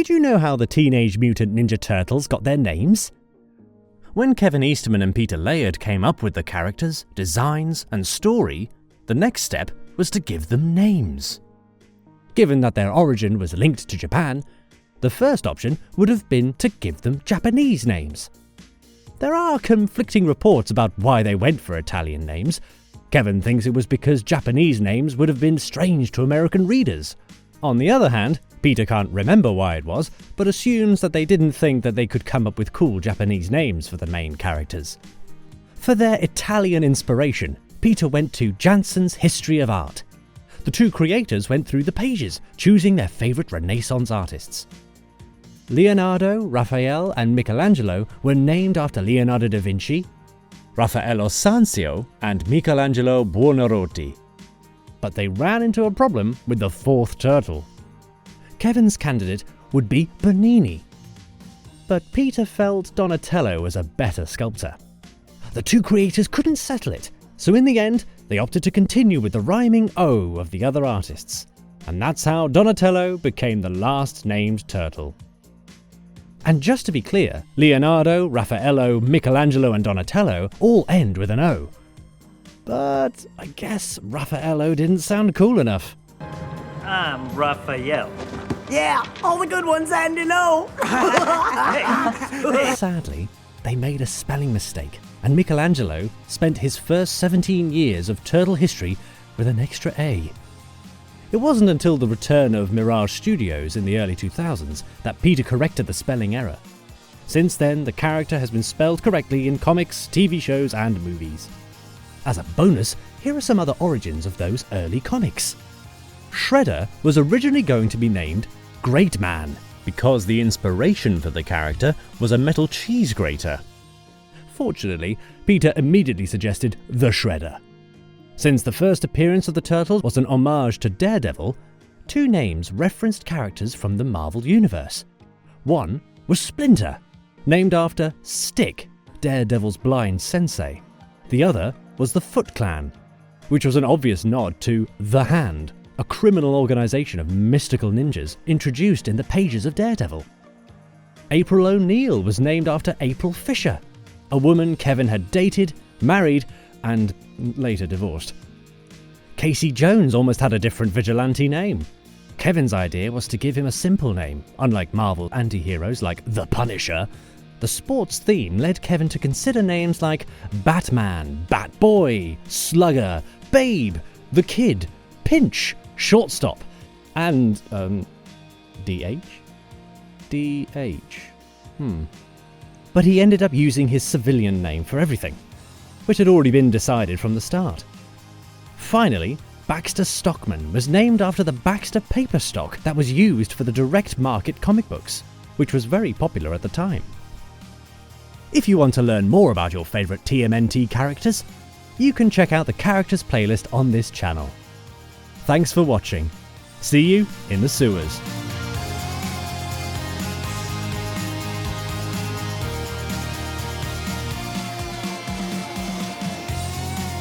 Did you know how the Teenage Mutant Ninja Turtles got their names? When Kevin Eastman and Peter Laird came up with the characters, designs, and story, the next step was to give them names. Given that their origin was linked to Japan, the first option would have been to give them Japanese names. There are conflicting reports about why they went for Italian names. Kevin thinks it was because Japanese names would have been strange to American readers. On the other hand, Peter can't remember why it was, but assumes that they didn't think that they could come up with cool Japanese names for the main characters. For their Italian inspiration, Peter went to Janssen's History of Art. The two creators went through the pages, choosing their favourite Renaissance artists. Leonardo, Raphael and Michelangelo were named after Leonardo da Vinci, Raffaello Sanzio and Michelangelo Buonarroti. But they ran into a problem with the fourth turtle. Kevin's candidate would be Bernini. But Peter felt Donatello was a better sculptor. The two creators couldn't settle it, so in the end, they opted to continue with the rhyming O of the other artists. And that's how Donatello became the last named turtle. And just to be clear, Leonardo, Raffaello, Michelangelo and Donatello all end with an O. But I guess Raffaello didn't sound cool enough. I'm Raphael. Yeah, all the good ones end in O. Sadly, they made a spelling mistake, and Michelangelo spent his first 17 years of turtle history with an extra A. It wasn't until the return of Mirage Studios in the early 2000s that Peter corrected the spelling error. Since then, the character has been spelled correctly in comics, TV shows and movies. As a bonus, here are some other origins of those early comics. Shredder was originally going to be named Great Man, because the inspiration for the character was a metal cheese grater. Fortunately, Peter immediately suggested the Shredder. Since the first appearance of the Turtles was an homage to Daredevil, two names referenced characters from the Marvel Universe. One was Splinter, named after Stick, Daredevil's blind sensei. The other was the Foot Clan, which was an obvious nod to The Hand, a criminal organization of mystical ninjas introduced in the pages of Daredevil. April O'Neil was named after April Fisher, a woman Kevin had dated, married, and later divorced. Casey Jones almost had a different vigilante name. Kevin's idea was to give him a simple name. Unlike Marvel anti-heroes like The Punisher, the sports theme led Kevin to consider names like Batman, Batboy, Slugger, Babe, The Kid, Pinch, Shortstop, and DH? But he ended up using his civilian name for everything, which had already been decided from the start. Finally, Baxter Stockman was named after the Baxter paper stock that was used for the direct market comic books, which was very popular at the time. If you want to learn more about your favourite TMNT characters, you can check out the characters playlist on this channel. Thanks for watching. See you in the sewers.